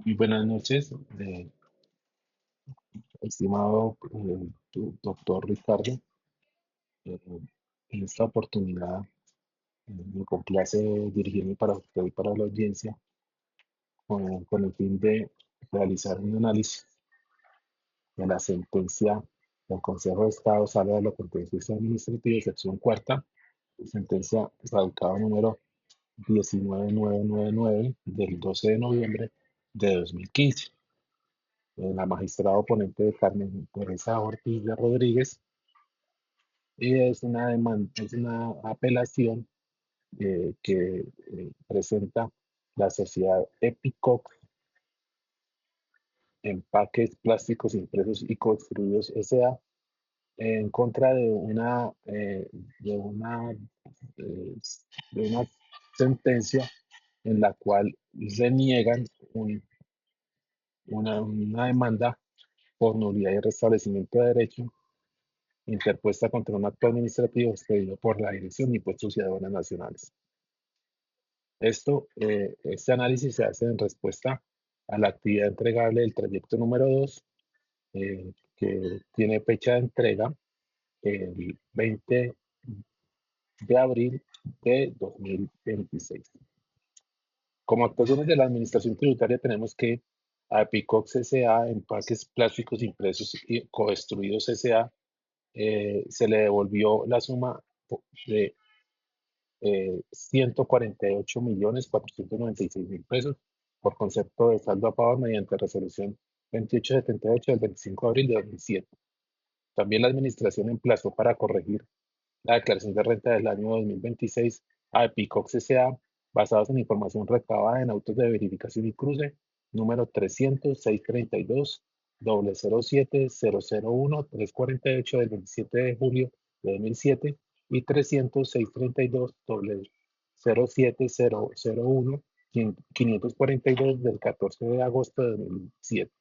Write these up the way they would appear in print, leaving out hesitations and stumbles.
Muy buenas noches, estimado doctor Ricardo. En esta oportunidad me complace dirigirme para usted y para la audiencia con el fin de realizar un análisis de la sentencia del Consejo de Estado Sala de lo Contencioso Administrativo, sección cuarta, sentencia radicada número 19999 del 12 de noviembre de 2015. La magistrada oponente de Carmen Teresa Ortiz de Rodríguez. Y es una apelación que presenta la sociedad Epicoc Empaques Plásticos Impresos y Construidos S.A. en contra de una, eh, de una sentencia en la cual reniegan una demanda por nulidad y restablecimiento de derecho interpuesta contra un acto administrativo expedido por la Dirección de Impuestos y Aduanas Nacionales. Este análisis se hace en respuesta a la actividad entregable del trayecto número 2, que tiene fecha de entrega el 20 de abril de 2026. Como actuaciones de la Administración Tributaria tenemos que a Epicox S.A., Empaques Plásticos Impresos y Codestruidos S.A., se le devolvió la suma de 148.496.000 pesos por concepto de saldo a pago mediante resolución 2878 del 25 de abril de 2007. También la Administración emplazó para corregir la declaración de renta del año 2026 a Epicox S.A. basados en información recabada en autos de verificación y cruce número 300-632 007-001-348 del 27 de julio de 2007 y 300-632 07001-542 del 14 de agosto de 2007.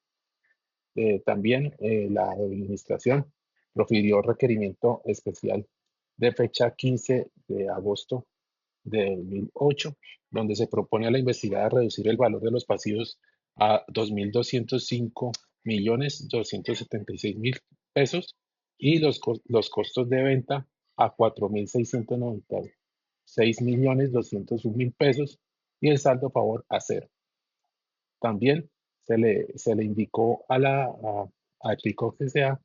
También la administración profirió requerimiento especial de fecha 15 de agosto de 2008, donde se propone a la investigada reducir el valor de los pasivos a 2.205.276.000 pesos y los costos de venta a 4.696.201.000 pesos y el saldo a favor a cero. También se le indicó a Epicox S.A.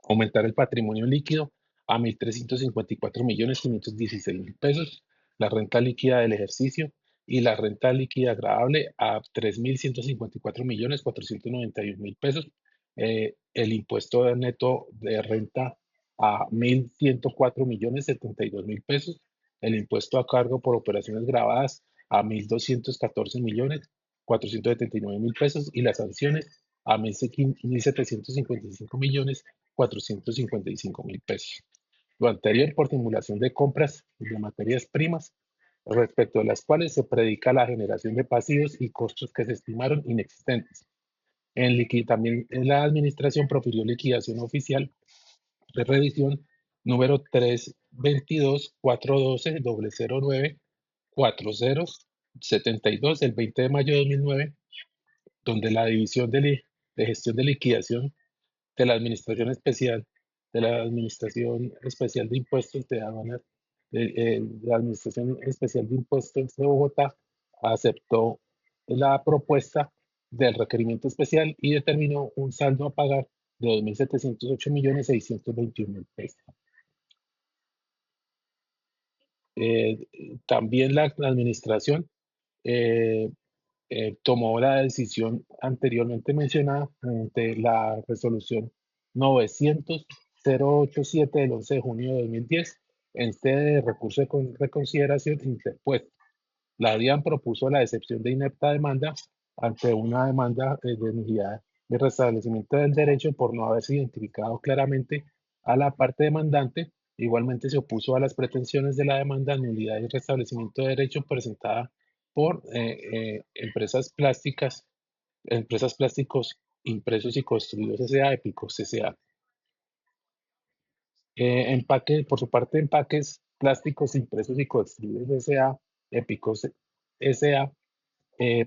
aumentar el patrimonio líquido a 1.354.516.000 pesos, la renta líquida del ejercicio y la renta líquida agradable a 3.154.491.000 pesos, el impuesto neto de renta a 1.104.072.000 pesos, el impuesto a cargo por operaciones grabadas a 1.214.479.000 pesos y las sanciones a 1.755.455.000 pesos. Lo anterior por simulación de compras de materias primas, respecto de las cuales se predica la generación de pasivos y costos que se estimaron inexistentes. También en la administración profirió liquidación oficial de revisión número 322-412-009-4072 del 20 de mayo de 2009, donde la División de Gestión de Liquidación de la Administración Especial de Impuestos de Aduanas, la Administración Especial de Impuestos de Bogotá aceptó la propuesta del requerimiento especial y determinó un saldo a pagar de 2.708.621.000 pesos. Eh, También la administración eh, tomó la decisión anteriormente mencionada ante la resolución 900-087 del 11 de junio de 2010 en sede de recurso de reconsideración interpuesto. La DIAN propuso la excepción de inepta demanda ante una demanda de nulidad de restablecimiento del derecho por no haberse identificado claramente a la parte demandante. Igualmente se opuso a las pretensiones de la demanda nulidad y restablecimiento de derecho presentada por empresas plásticos impresos y construidos S.A. Epicos S.A. Por su parte, Empaques Plásticos Impresos y Construidos S.A. Epicos S.A.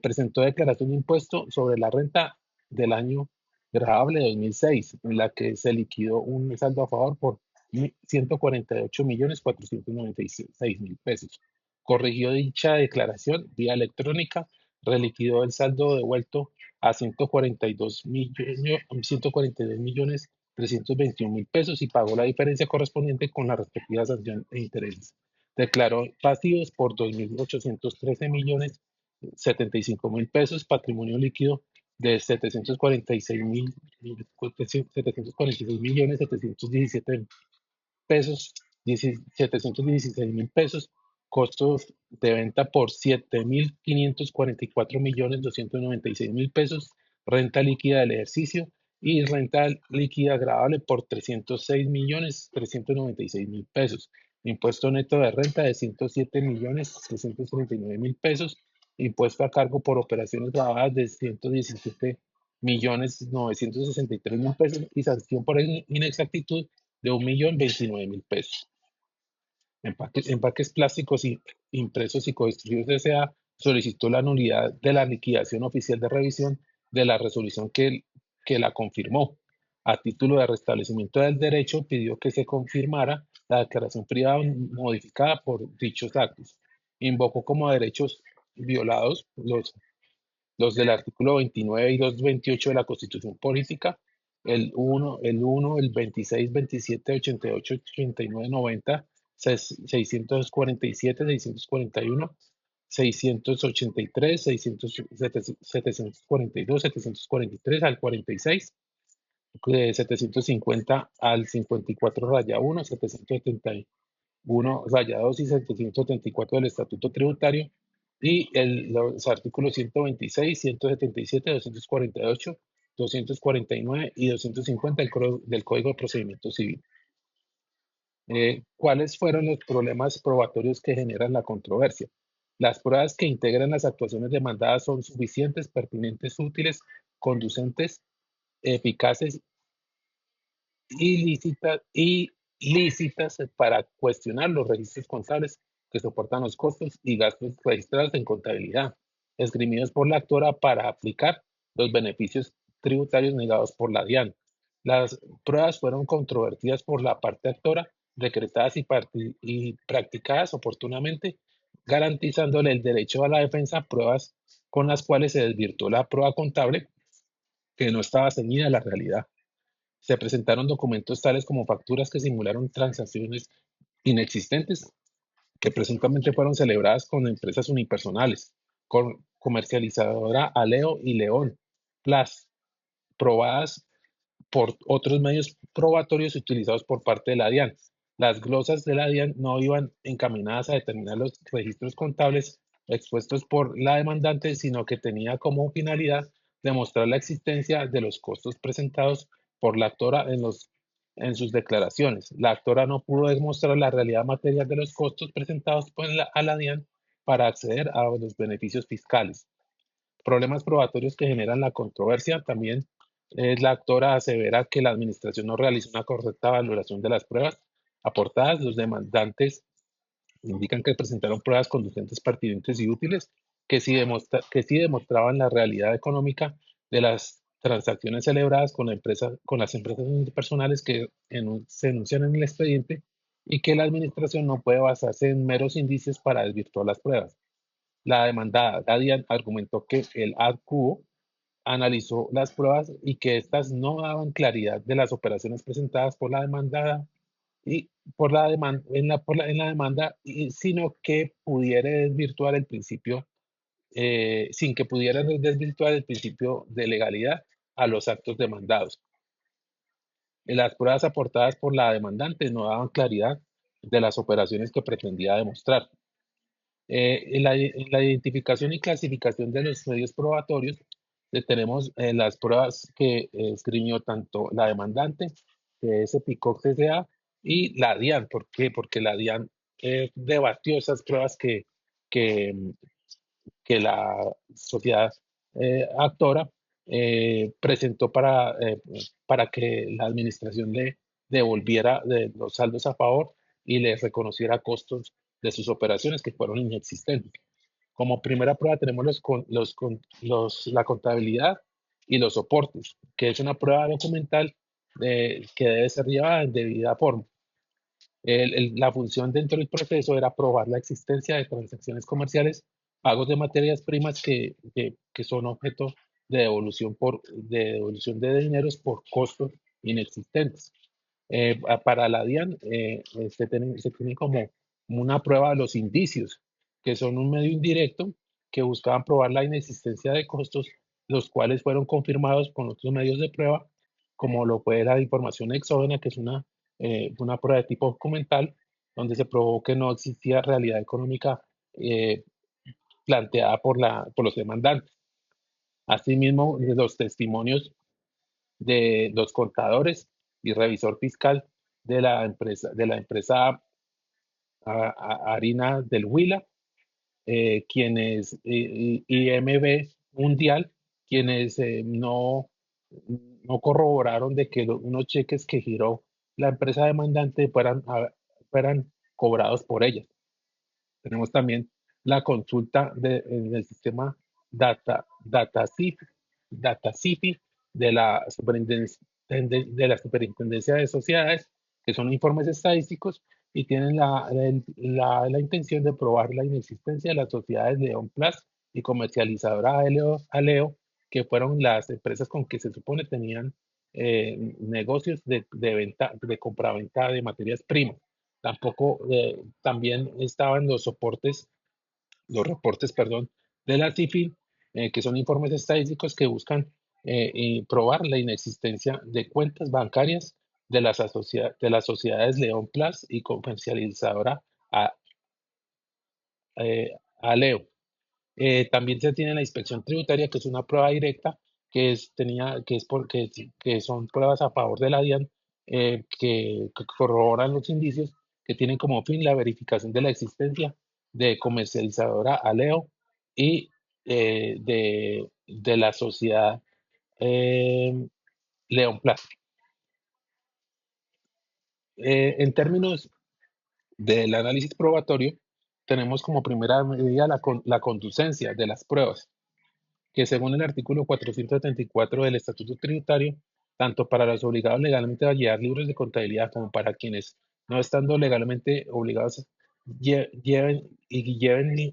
presentó declaración de impuesto sobre la renta del año grabable 2006, en la que se liquidó un saldo a favor por 148.496.000 pesos. Corrigió dicha declaración vía electrónica, reliquidó el saldo devuelto a 142.321.000 pesos y pagó la diferencia correspondiente con la respectiva sanción e intereses. Declaró pasivos por 2.813.075.000 pesos, patrimonio líquido de 746.717.000 pesos, 716.000 pesos, costos de venta por 7.544.296.000 pesos, renta líquida del ejercicio y renta líquida agravable por 306.396.000 pesos, impuesto neto de renta de 107.339.000 pesos, impuesto a cargo por operaciones grabadas de 117.963.000 pesos y sanción por inexactitud de 1.029.000 pesos. Empaques Plásticos Impresos y Codistribuidos S.A. solicitó la nulidad de la liquidación oficial de revisión de la resolución que la confirmó. A título de restablecimiento del derecho, pidió que se confirmara la declaración privada modificada por dichos actos. Invocó como derechos violados los del artículo 29 y 228 de la Constitución Política, el 26, 27, 88, 89, 90, 647, 641, 683, 600, 742, 743 al 46, de 750 al 54 raya 1, 771 raya 2 y 774 del Estatuto Tributario y los artículos 126, 177, 248, 249 y 250 del Código de Procedimiento Civil. ¿Cuáles fueron los problemas probatorios que generan la controversia? Las pruebas que integran las actuaciones demandadas son suficientes, pertinentes, útiles, conducentes, eficaces y lícitas para cuestionar los registros contables que soportan los costos y gastos registrados en contabilidad, esgrimidos por la actora para aplicar los beneficios tributarios negados por la DIAN. Las pruebas fueron controvertidas por la parte actora, decretadas y practicadas oportunamente, garantizándole el derecho a la defensa, pruebas con las cuales se desvirtuó la prueba contable que no estaba ceñida a la realidad. Se presentaron documentos tales como facturas que simularon transacciones inexistentes que presuntamente fueron celebradas con empresas unipersonales, con comercializadora Aleo y León, Plus, probadas por otros medios probatorios utilizados por parte de la DIAN. Las glosas de la DIAN no iban encaminadas a determinar los registros contables expuestos por la demandante, sino que tenía como finalidad demostrar la existencia de los costos presentados por la actora en sus declaraciones. La actora no pudo demostrar la realidad material de los costos presentados a la DIAN para acceder a los beneficios fiscales. Problemas probatorios que generan la controversia también es la actora asevera que la administración no realizó una correcta valoración de las pruebas aportadas. Los demandantes indican que presentaron pruebas conducentes, pertinentes y útiles que sí demostraban la realidad económica de las transacciones celebradas con las empresas personales que se enuncian en el expediente y que la administración no puede basarse en meros indicios para desvirtuar las pruebas. La demandada, Dadian, argumentó que el ADCU analizó las pruebas y que éstas no daban claridad de las operaciones presentadas por la demandada y en la demanda, sino que pudiera desvirtuar el principio, sin que pudiera desvirtuar el principio de legalidad a los actos demandados. Las pruebas aportadas por la demandante no daban claridad de las operaciones que pretendía demostrar. En la identificación y clasificación de los medios probatorios, tenemos las pruebas que esgrimió tanto la demandante, que es Epicox S.A., y la DIAN. ¿Por qué? Porque la DIAN debatió esas pruebas que, que la sociedad actora presentó para que la administración le devolviera los saldos a favor y le reconociera costos de sus operaciones que fueron inexistentes. Como primera prueba tenemos la contabilidad y los soportes, que es una prueba documental que debe ser llevada en debida forma. La función dentro del proceso era probar la existencia de transacciones comerciales, pagos de materias primas que son objeto de devolución de dineros por costos inexistentes. Para la DIAN se tiene como una prueba de los indicios, que son un medio indirecto que buscaban probar la inexistencia de costos, los cuales fueron confirmados con otros medios de prueba, como lo fue la información exógena, que es una prueba de tipo documental, donde se probó que no existía realidad económica eh, planteada por los demandantes. Asimismo, los testimonios de los contadores y revisor fiscal de la empresa Harina del Huila, quienes IMB Mundial, quienes no corroboraron de que unos cheques que giró la empresa demandante fueran cobrados por ella. Tenemos también la consulta en el sistema DataCifi de la Superintendencia de Sociedades, que son informes estadísticos y tienen la intención de probar la inexistencia de las sociedades León Plus y comercializadora Aleo, que fueron las empresas con que se supone tenían negocios de venta, de compraventa de materias primas. Tampoco, también estaban los reportes, perdón, de la CIFI, que son informes estadísticos que buscan y probar la inexistencia de cuentas bancarias de las sociedades León Plus y comercializadora a, Aleo. También se tiene la inspección tributaria, que es una prueba directa, que son pruebas a favor de la DIAN, que corroboran los indicios, que tienen como fin la verificación de la existencia de comercializadora Aleo y de la sociedad León Plus. En términos del análisis probatorio, tenemos como primera medida la conducencia de las pruebas, que según el artículo 474 del Estatuto Tributario, tanto para los obligados legalmente a llevar libros de contabilidad como para quienes no estando legalmente obligados lleven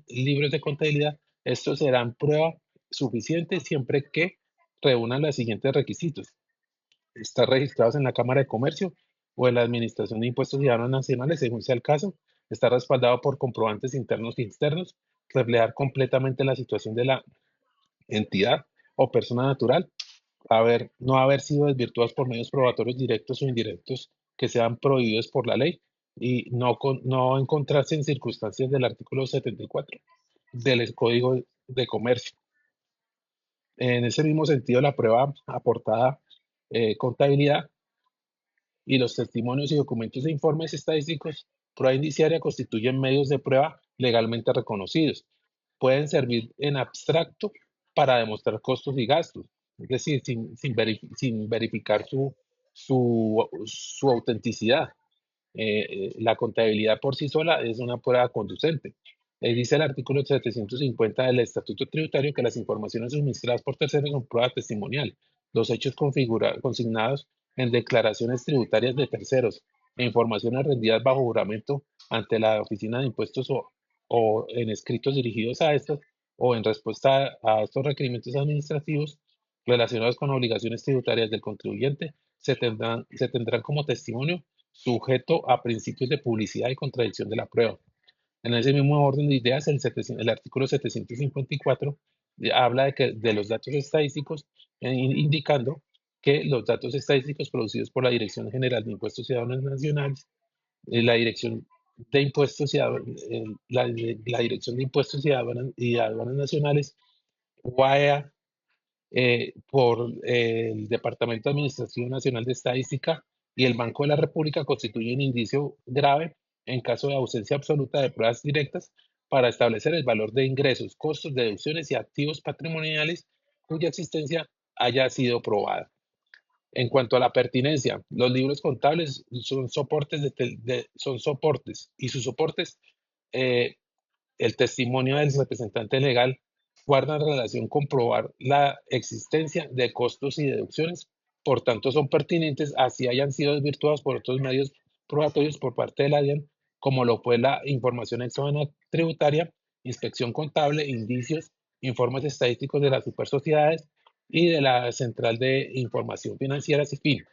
libros de contabilidad, estos serán prueba suficiente siempre que reúnan los siguientes requisitos: estar registrados en la Cámara de Comercio o en la Administración de Impuestos y Aduanas Nacionales, según sea el caso, estar respaldado por comprobantes internos y externos, reflejar completamente la situación de la entidad o persona natural, no haber sido desvirtuadas por medios probatorios directos o indirectos que sean prohibidos por la ley y no encontrarse en circunstancias del artículo 74 del Código de Comercio. En ese mismo sentido, la prueba aportada contabilidad y los testimonios y documentos e informes estadísticos, prueba indiciaria, constituyen medios de prueba legalmente reconocidos. Pueden servir en abstracto para demostrar costos y gastos, es decir, sin verificar su autenticidad. La contabilidad por sí sola es una prueba conducente. Dice el artículo 750 del Estatuto Tributario que las informaciones suministradas por terceros son prueba testimonial. Los hechos consignados en declaraciones tributarias de terceros e informaciones rendidas bajo juramento ante la Oficina de Impuestos o en escritos dirigidos a estos o en respuesta a estos requerimientos administrativos relacionados con obligaciones tributarias del contribuyente se tendrán como testimonio sujeto a principios de publicidad y contradicción de la prueba. En ese mismo orden de ideas, el artículo 754 habla de los datos estadísticos, indicando que los datos estadísticos producidos por la Dirección General de Impuestos y Aduanas Nacionales, la Dirección de Impuestos la Dirección de Impuestos y Aduanas Nacionales, OAEA, por el Departamento de Administración Nacional de Estadística y el Banco de la República constituyen indicio grave en caso de ausencia absoluta de pruebas directas para establecer el valor de ingresos, costos, deducciones y activos patrimoniales cuya existencia haya sido probada. En cuanto a la pertinencia, los libros contables son soportes y sus soportes eh, el testimonio del representante legal guarda relación con probar la existencia de costos y deducciones, por tanto son pertinentes así hayan sido desvirtuados por otros medios probatorios por parte de la DIAN, como lo fue la información exógena tributaria, inspección contable, indicios, informes estadísticos de las supersociedades y de la Central de Información Financiera, CIFIN.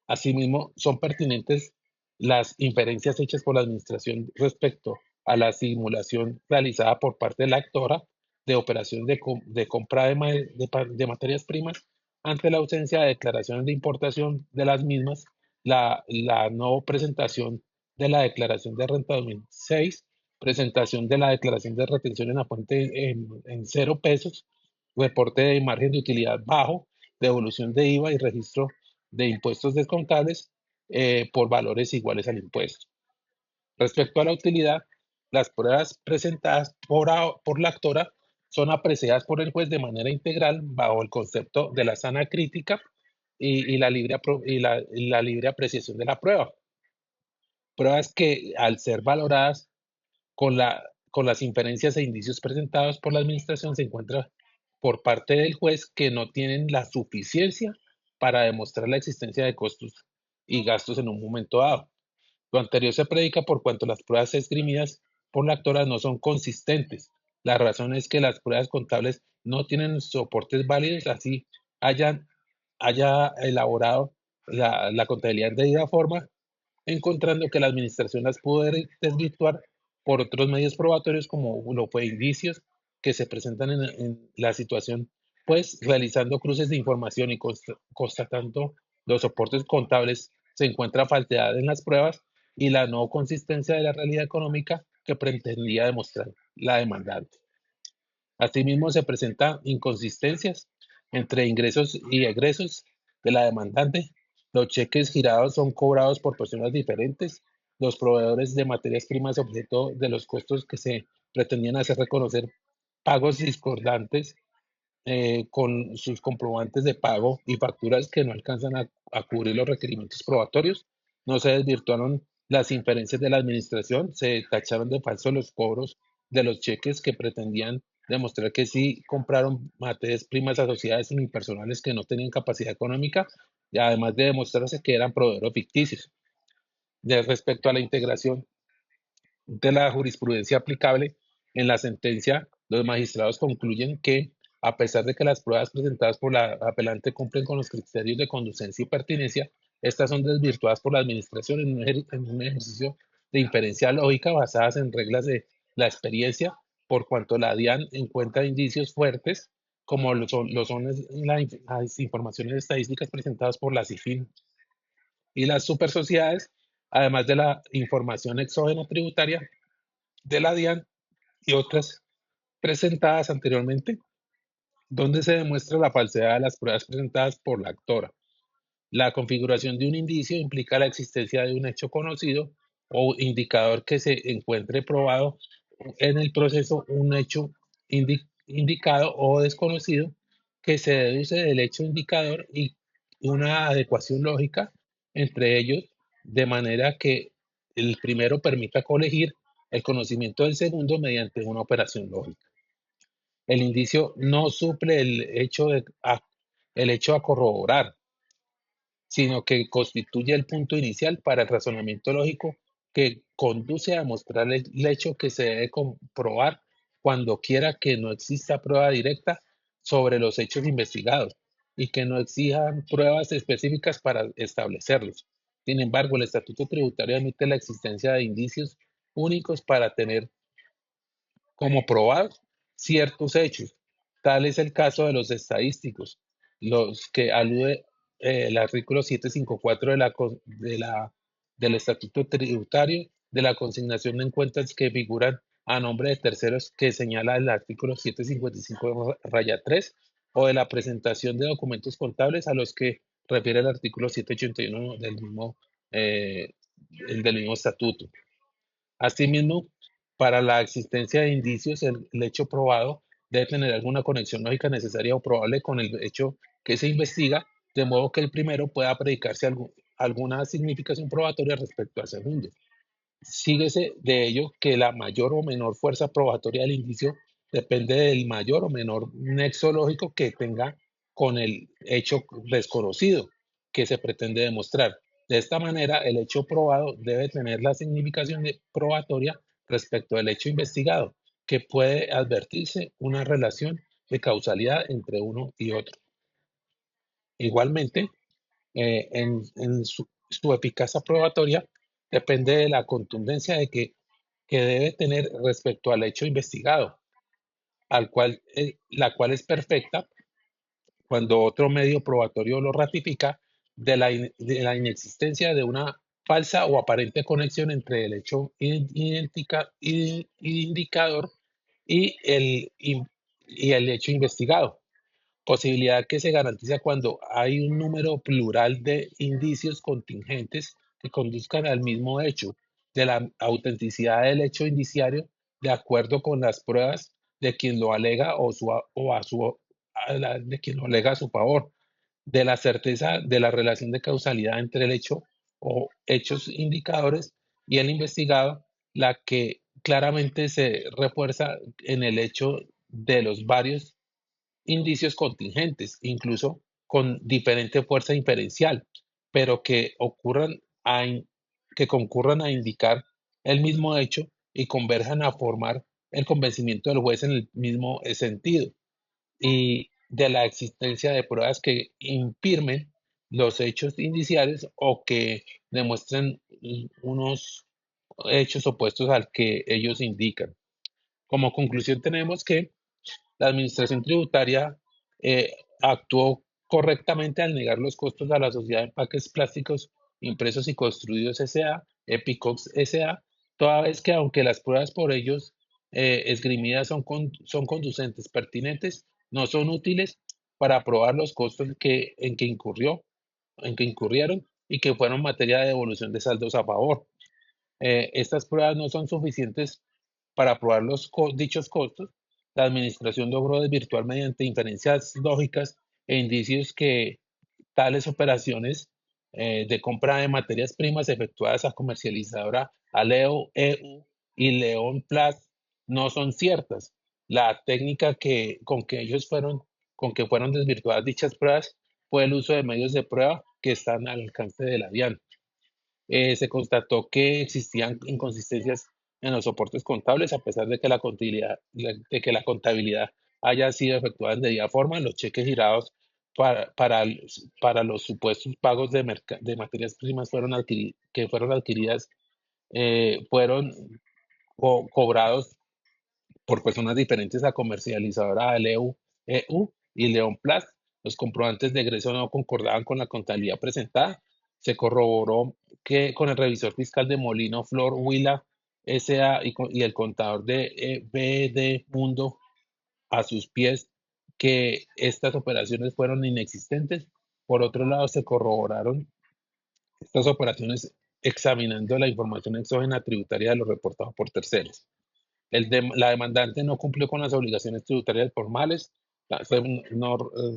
Asimismo, son pertinentes las inferencias hechas por la Administración respecto a la simulación realizada por parte de la actora de operaciones de compra de materias primas ante la ausencia de declaraciones de importación de las mismas, la no presentación de la declaración de renta 2006, presentación de la declaración de retención en la fuente en 0 pesos, reporte de margen de utilidad bajo, devolución de IVA y registro de impuestos descontables por valores iguales al impuesto. Respecto a la utilidad, las pruebas presentadas por la actora son apreciadas por el juez de manera integral bajo el concepto de la sana crítica y la libre apreciación de la prueba. Pruebas que, al ser valoradas con las inferencias e indicios presentados por la Administración, se encuentra por parte del juez que no tienen la suficiencia para demostrar la existencia de costos y gastos en un momento dado. Lo anterior se predica por cuanto las pruebas esgrimidas por la actora no son consistentes. La razón es que las pruebas contables no tienen soportes válidos, así haya elaborado la contabilidad de ida forma, encontrando que la administración las pudo desvirtuar por otros medios probatorios como lo fue indicios que se presentan en la situación, pues realizando cruces de información y constatando los soportes contables, se encuentra falsedad en las pruebas y la no consistencia de la realidad económica que pretendía demostrar la demandante. Asimismo, se presentan inconsistencias entre ingresos y egresos de la demandante. Los cheques girados son cobrados por personas diferentes. Los proveedores de materias primas objeto de los costos que se pretendían hacer reconocer pagos discordantes con sus comprobantes de pago y facturas que no alcanzan a cubrir los requerimientos probatorios. No se desvirtuaron las inferencias de la administración, se tacharon de falsos los cobros de los cheques que pretendían demostrar que sí compraron materias primas a sociedades unipersonales que no tenían capacidad económica, y además de demostrarse que eran proveedores ficticios. Respecto a la integración de la jurisprudencia aplicable, en la sentencia, los magistrados concluyen que, a pesar de que las pruebas presentadas por la apelante cumplen con los criterios de conducencia y pertinencia, estas son desvirtuadas por la Administración en un ejercicio de inferencia lógica basadas en reglas de la experiencia, por cuanto la DIAN encuentra indicios fuertes, como las informaciones estadísticas presentadas por la CIFIN y las supersociedades, además de la información exógena tributaria de la DIAN y otras presentadas anteriormente, donde se demuestra la falsedad de las pruebas presentadas por la actora. La configuración de un indicio implica la existencia de un hecho conocido o indicador que se encuentre probado en el proceso, un hecho indicado o desconocido que se deduce del hecho indicador y una adecuación lógica entre ellos, de manera que el primero permita colegir el conocimiento del segundo mediante una operación lógica. El indicio no suple el hecho a corroborar, sino que constituye el punto inicial para el razonamiento lógico que conduce a mostrar el hecho que se debe comprobar cuando quiera que no exista prueba directa sobre los hechos investigados y que no exijan pruebas específicas para establecerlos. Sin embargo, el Estatuto Tributario admite la existencia de indicios únicos para tener como probar ciertos hechos. Tal es el caso de los estadísticos, los que alude el artículo 754 del Estatuto Tributario, de la consignación en cuentas que figuran a nombre de terceros que señala el artículo 755 raya 3, o de la presentación de documentos contables a los que refiere el artículo 781 eh, del mismo estatuto. Asimismo, para la existencia de indicios, el hecho probado debe tener alguna conexión lógica necesaria o probable con el hecho que se investiga, de modo que el primero pueda predicarse alguna significación probatoria respecto al segundo. Síguese de ello que la mayor o menor fuerza probatoria del indicio depende del mayor o menor nexo lógico que tenga con el hecho desconocido que se pretende demostrar. De esta manera, el hecho probado debe tener la significación probatoria respecto del hecho investigado, que puede advertirse una relación de causalidad entre uno y otro. Igualmente, en su eficacia probatoria depende de la contundencia que debe tener respecto al hecho investigado, la cual es perfecta cuando otro medio probatorio lo ratifica de la inexistencia de una falsa o aparente conexión entre el hecho indicador y y el hecho investigado, posibilidad que se garantiza cuando hay un número plural de indicios contingentes que conduzcan al mismo hecho, de la autenticidad del hecho indiciario de acuerdo con las pruebas de quien lo alega de quien lo alega a su favor, de la certeza de la relación de causalidad entre el hecho o hechos indicadores y el investigado, la que claramente se refuerza en el hecho de los varios indicios contingentes, incluso con diferente fuerza inferencial, pero que concurran a indicar el mismo hecho y converjan a formar el convencimiento del juez en el mismo sentido, y de la existencia de pruebas que infirmen los hechos indiciales o que demuestren unos hechos opuestos al que ellos indican. Como conclusión tenemos que la administración tributaria eh, actuó correctamente al negar los costos a la Sociedad de Empaques Plásticos Impresos y Construidos S.A., Epicox S.A., toda vez que aunque las pruebas por ellos esgrimidas son conducentes, pertinentes, no son útiles para probar los costos en que incurrieron y que fueron materia de devolución de saldos a favor. Estas pruebas no son suficientes para probar dichos costos. La administración logró desvirtuar mediante inferencias lógicas e indicios que tales operaciones de compra de materias primas efectuadas a comercializadora Aleo EU y León Plus no son ciertas. La técnica con que fueron desvirtuadas dichas pruebas fue el uso de medios de prueba que están al alcance de la DIAN. Se constató que existían inconsistencias en los soportes contables, a pesar de que de que la contabilidad haya sido efectuada en debida forma. Los cheques girados para los supuestos pagos de materias primas que fueron adquiridas fueron cobrados por personas diferentes a comercializadora Aleu EU y León Plus. Los comprobantes de egreso no concordaban con la contabilidad presentada. Se corroboró que con el revisor fiscal de Molino Flor Huila S.A. Y el contador de BD Mundo a sus pies que estas operaciones fueron inexistentes. Por otro lado, se corroboraron estas operaciones examinando la información exógena tributaria de los reportados por terceros. La demandante no cumplió con las obligaciones tributarias formales,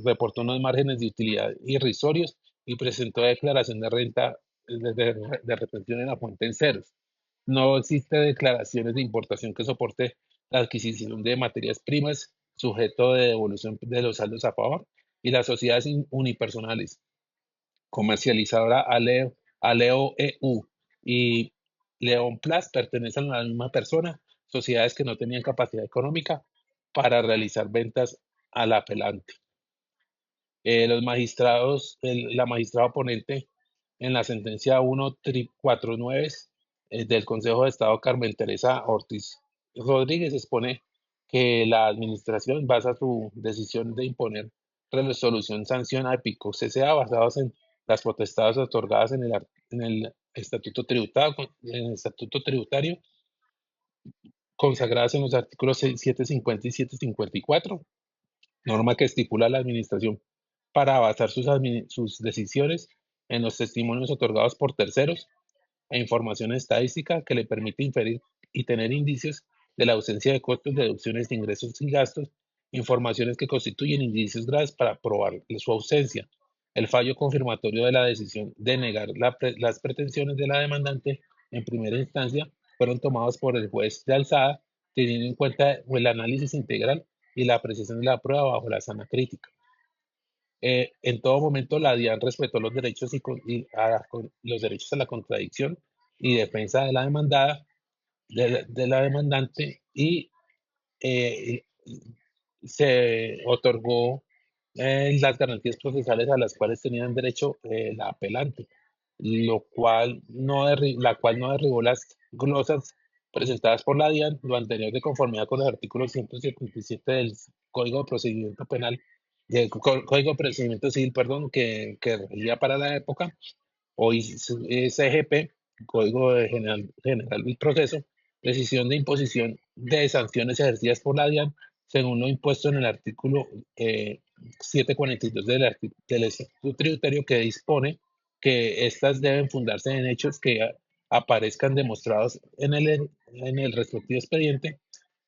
reportó unos márgenes de utilidad irrisorios y presentó declaración de renta de retención en la fuente en ceros. No existe declaraciones de importación que soporte la adquisición de materias primas sujeto de devolución de los saldos a favor, y las sociedades unipersonales comercializadora Aleo EU y León Plus pertenecen a la misma persona, sociedades que no tenían capacidad económica para realizar ventas al apelante. La magistrada ponente en la sentencia 149 del Consejo de Estado, Carmen Teresa Ortiz Rodríguez, expone que la administración basa su decisión de imponer resolución sanción a Epico CCA basados en las potestades otorgadas en el en el estatuto tributario, consagradas en los artículos 750 y 754, norma que estipula la administración para basar sus decisiones en los testimonios otorgados por terceros e información estadística que le permite inferir y tener indicios de la ausencia de costos, deducciones de ingresos y gastos, informaciones que constituyen indicios graves para probar su ausencia. El fallo confirmatorio de la decisión de negar las pretensiones de la demandante en primera instancia fueron tomados por el juez de alzada, teniendo en cuenta el análisis integral y la apreciación de la prueba bajo la sana crítica. En todo momento la DIAN respetó los derechos los derechos a la contradicción y defensa de la demandada, de la demandante, y eh, se otorgó las garantías procesales a las cuales tenían derecho la apelante, la cual no derribó las glosas presentadas por la DIAN, lo anterior de conformidad con los artículos 177 del Código de Procedimiento Penal, Código de Procedimiento Civil, perdón, que regía para la época, o CGP, General del Proceso, decisión de imposición de sanciones ejercidas por la DIAN, según lo impuesto en el artículo 742 del Estatuto Tributario, que dispone que éstas deben fundarse en hechos que aparezcan demostrados en el respectivo expediente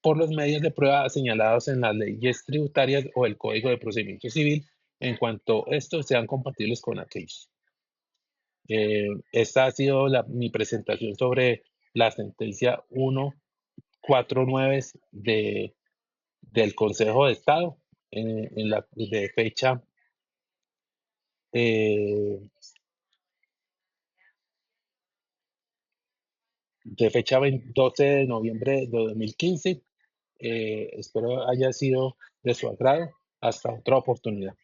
por los medios de prueba señalados en las leyes tributarias o el Código de Procedimiento Civil, en cuanto estos sean compatibles con aquellos. Esta ha sido mi presentación sobre la sentencia 149 del Consejo de Estado eh, de fecha 12 de noviembre de 2015. Espero haya sido de su agrado. Hasta otra oportunidad.